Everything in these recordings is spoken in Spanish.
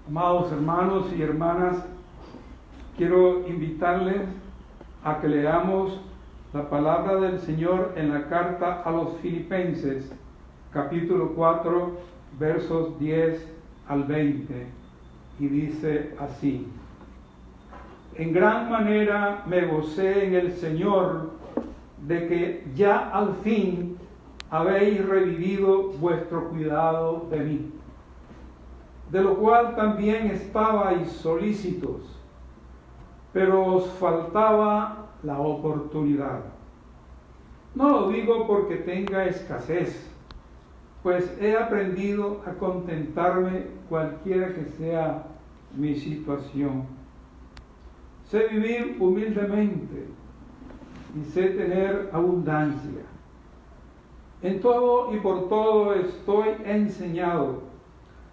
Amados hermanos y hermanas, quiero invitarles a que leamos la palabra del Señor en la carta a los Filipenses, capítulo 4, versos 10 al 20, y dice así: En gran manera me gocé en el Señor de que ya al fin habéis revivido vuestro cuidado de mí, de lo cual también estabais solícitos, pero os faltaba la oportunidad. No lo digo porque tenga escasez, pues he aprendido a contentarme cualquiera que sea mi situación. Sé vivir humildemente y sé tener abundancia. En todo y por todo estoy enseñado,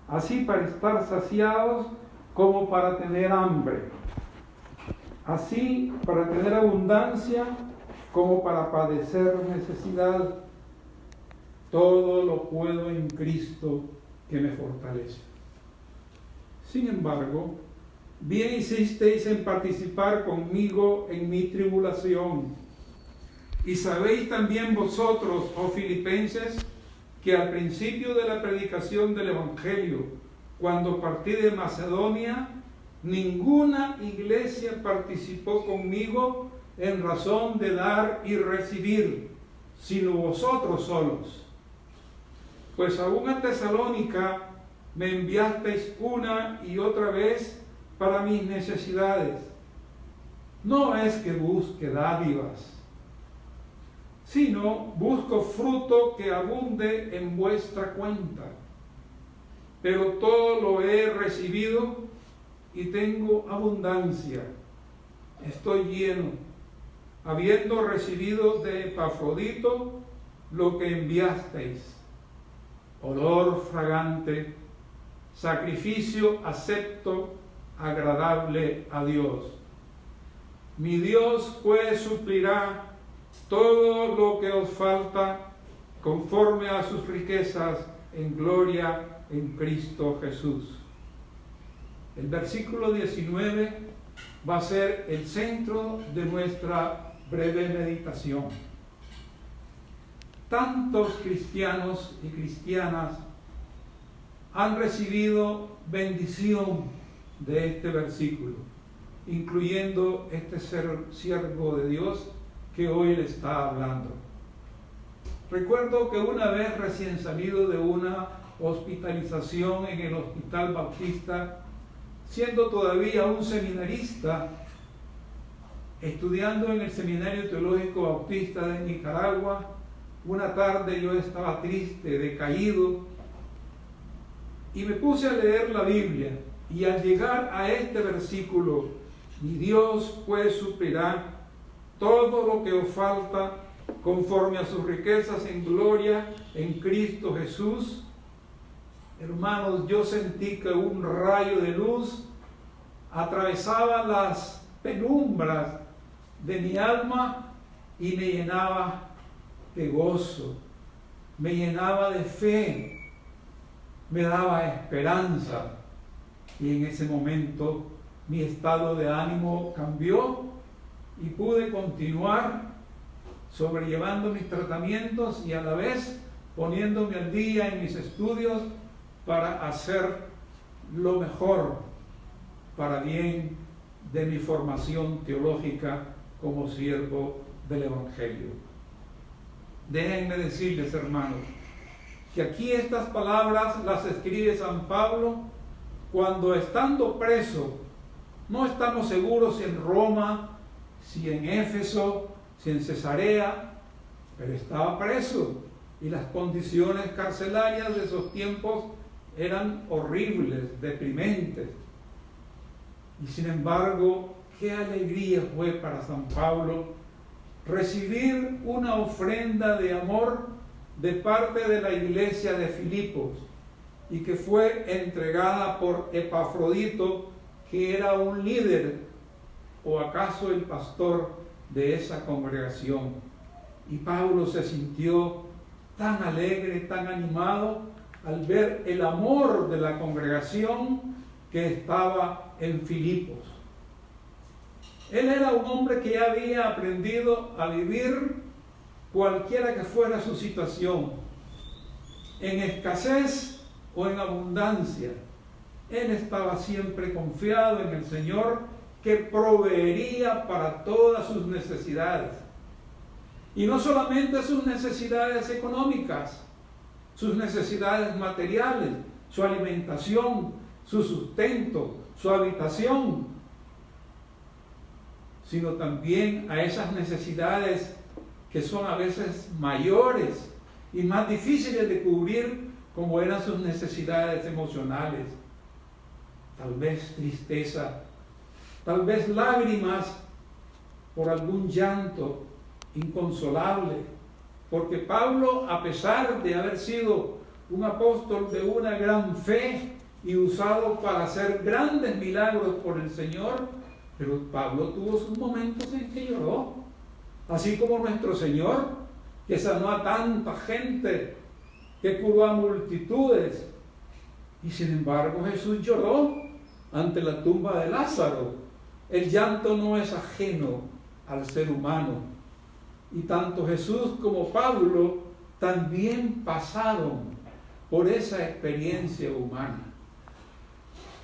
así para estar saciados como para tener hambre, así para tener abundancia como para padecer necesidad. Todo lo puedo en Cristo que me fortalece. Sin embargo, bien hicisteis en participar conmigo en mi tribulación. Y sabéis también vosotros, oh Filipenses, que al principio de la predicación del Evangelio, cuando partí de Macedonia, ninguna iglesia participó conmigo en razón de dar y recibir, sino vosotros solos. Pues aún a Tesalónica me enviasteis una y otra vez para mis necesidades. No es que busque dádivas, sino busco fruto que abunde en vuestra cuenta. Pero todo lo he recibido y tengo abundancia. Estoy lleno, habiendo recibido de Epafrodito lo que enviasteis: olor fragante, sacrificio acepto, agradable a Dios. Mi Dios pues suplirá todo lo que os falta conforme a sus riquezas en gloria en Cristo Jesús. El versículo 19 va a ser el centro de nuestra breve meditación. Tantos cristianos y cristianas han recibido bendición de este versículo, incluyendo este siervo de Dios que hoy le está hablando. Recuerdo que una vez, recién salido de una hospitalización en el Hospital Bautista, siendo todavía un seminarista, estudiando en el Seminario Teológico Bautista de Nicaragua, una tarde yo estaba triste, decaído, y me puse a leer la Biblia, y al llegar a este versículo, mi Dios pues suplirá todo lo que os falta conforme a sus riquezas en gloria en Cristo Jesús. Hermanos, yo sentí que un rayo de luz atravesaba las penumbras de mi alma y me llenaba de gozo, me llenaba de fe, me daba esperanza. Y en ese momento mi estado de ánimo cambió y pude continuar sobrellevando mis tratamientos y a la vez poniéndome al día en mis estudios para hacer lo mejor para bien de mi formación teológica como siervo del Evangelio. Déjenme decirles, hermanos, que aquí estas palabras las escribe San Pablo cuando, estando preso, no estamos seguros si en Roma, si en Éfeso, si en Cesarea, pero estaba preso y las condiciones carcelarias de esos tiempos eran horribles, deprimentes. Y sin embargo, qué alegría fue para San Pablo recibir una ofrenda de amor de parte de la iglesia de Filipos, y que fue entregada por Epafrodito, que era un líder o acaso el pastor de esa congregación. Y Pablo se sintió tan alegre, tan animado al ver el amor de la congregación, que estaba en Filipos. Él era un hombre que ya había aprendido a vivir cualquiera que fuera su situación, en escasez o en abundancia. Él estaba siempre confiado en el Señor, que proveería para todas sus necesidades. Y no solamente sus necesidades económicas, sus necesidades materiales, su alimentación, su sustento, su habitación, sino también a esas necesidades que son a veces mayores y más difíciles de cubrir, como eran sus necesidades emocionales. Tal vez tristeza, tal vez lágrimas por algún llanto inconsolable, porque Pablo, a pesar de haber sido un apóstol de una gran fe y usado para hacer grandes milagros por el Señor, pero Pablo tuvo sus momentos en que lloró, así como nuestro Señor, que sanó a tanta gente, que curó a multitudes, y sin embargo Jesús lloró ante la tumba de Lázaro. El llanto no es ajeno al ser humano, y tanto Jesús como Pablo también pasaron por esa experiencia humana,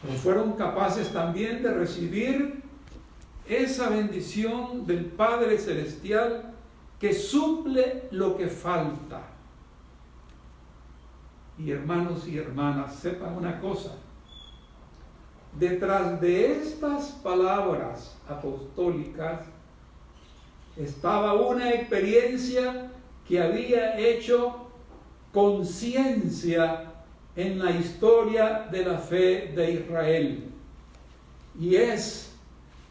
pero fueron capaces también de recibir esa bendición del Padre Celestial que suple lo que falta. Y hermanos y hermanas, sepan una cosa: detrás de estas palabras apostólicas estaba una experiencia que había hecho conciencia en la historia de la fe de Israel. Y es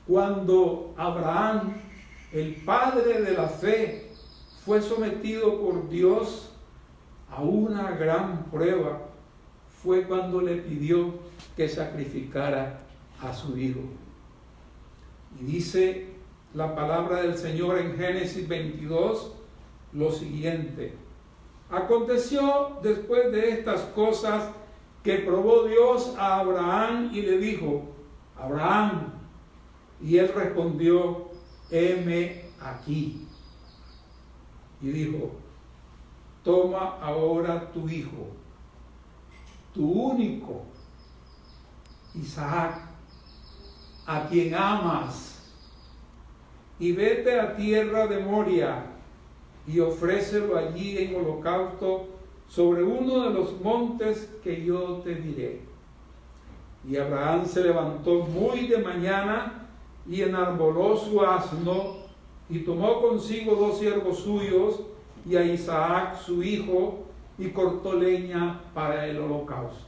cuando Abraham, el padre de la fe, fue sometido por Dios a una gran prueba. Fue cuando le pidió que sacrificara a su hijo. Y dice la palabra del Señor en Génesis 22 lo siguiente: aconteció después de estas cosas que probó Dios a Abraham y le dijo: Abraham. Y él respondió: heme aquí. Y dijo: toma ahora tu hijo, tu único, Isaac, a quien amas, y vete a tierra de Moria y ofrécelo allí en holocausto sobre uno de los montes que yo te diré. Y Abraham se levantó muy de mañana y enarboló su asno y tomó consigo 2 siervos suyos y a Isaac su hijo, y cortó leña para el holocausto.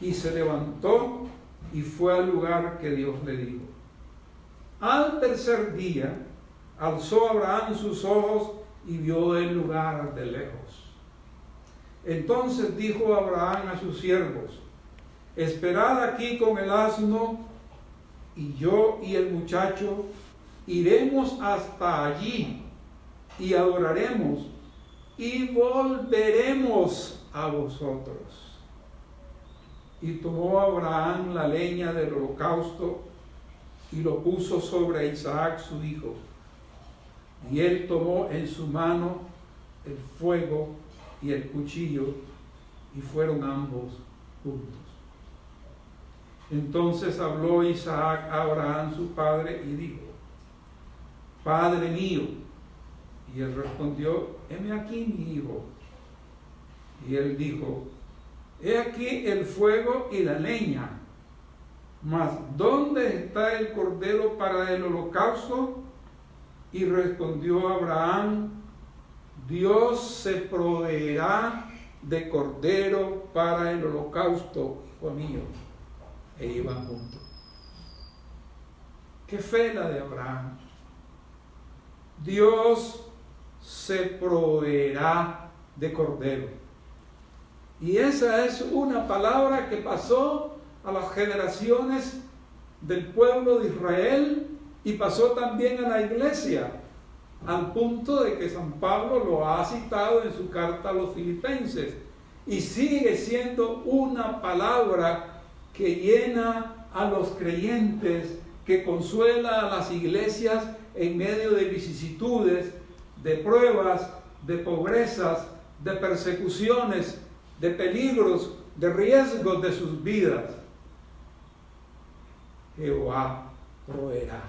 Y se levantó y fue al lugar que Dios le dijo. Al tercer día alzó Abraham sus ojos y vio el lugar de lejos. Entonces dijo Abraham a sus siervos: esperad aquí con el asno, y yo y el muchacho iremos hasta allí y adoraremos y volveremos a vosotros. Y tomó Abraham la leña del holocausto y lo puso sobre Isaac su hijo. Y él tomó en su mano el fuego y el cuchillo, y fueron ambos juntos. Entonces habló Isaac a Abraham su padre y dijo: Padre mío. Y él respondió: heme aquí, mi hijo. Y él dijo: he aquí el fuego y la leña, mas ¿dónde está el cordero para el holocausto? Y respondió Abraham: Dios se proveerá de cordero para el holocausto, hijo mío. E iban juntos. ¿Qué fe la de Abraham? Dios se proveerá de cordero. Y esa es una palabra que pasó a las generaciones del pueblo de Israel y pasó también a la iglesia, al punto de que San Pablo lo ha citado en su carta a los Filipenses. y sigue siendo una palabra que llena a los creyentes, que consuela a las iglesias en medio de vicisitudes, de pruebas, de pobrezas, de persecuciones, de peligros, de riesgos de sus vidas. Jehová proveerá.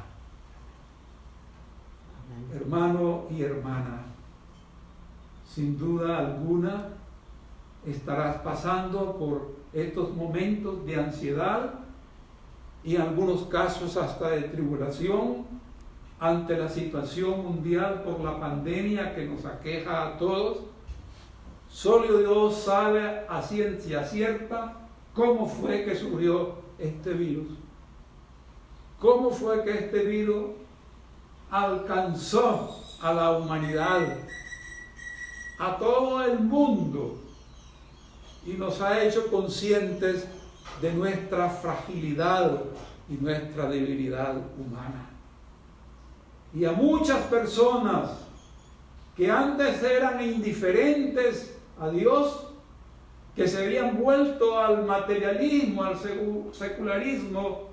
Hermano y hermana, sin duda alguna estarás pasando por estos momentos de ansiedad y en algunos casos hasta de tribulación ante la situación mundial por la pandemia que nos aqueja a todos. Solo Dios sabe a ciencia cierta cómo fue que surgió este virus. ¿Cómo fue que este virus alcanzó a la humanidad, a todo el mundo, y nos ha hecho conscientes de nuestra fragilidad y nuestra debilidad humana? Y a muchas personas que antes eran indiferentes a Dios, que se habían vuelto al materialismo, al secularismo,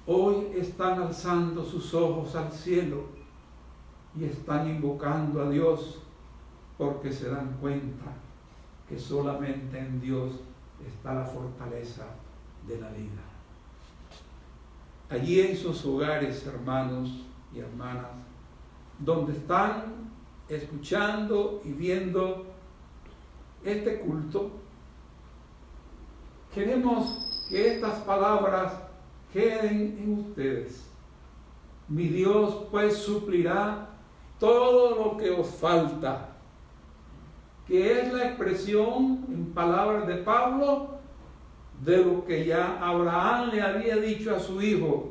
hoy están alzando sus ojos al cielo y están invocando a Dios, porque se dan cuenta que solamente en Dios está la fortaleza de la vida. Allí en sus hogares, hermanos y hermanas, donde están escuchando y viendo este culto, queremos que estas palabras queden en ustedes. Mi Dios pues suplirá todo lo que os falta, que es la expresión en palabras de Pablo de lo que ya Abraham le había dicho a su hijo: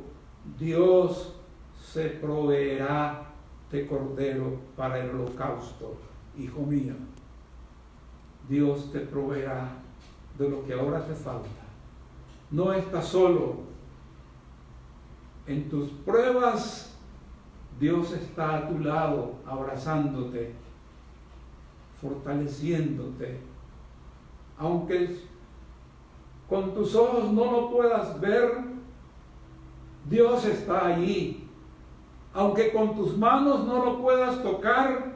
Dios se proveerá de cordero para el holocausto, hijo mío. Dios te proveerá de lo que ahora te falta. No estás solo. En tus pruebas, Dios está a tu lado, abrazándote, fortaleciéndote. Aunque con tus ojos no lo puedas ver, Dios está allí. Aunque con tus manos no lo puedas tocar,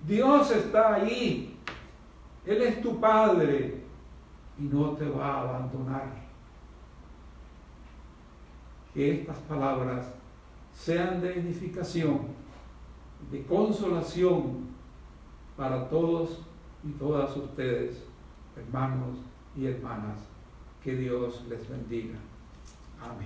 Dios está allí. Él es tu Padre y no te va a abandonar. Que estas palabras sean de edificación, de consolación para todos y todas ustedes, hermanos y hermanas. Que Dios les bendiga. Amén.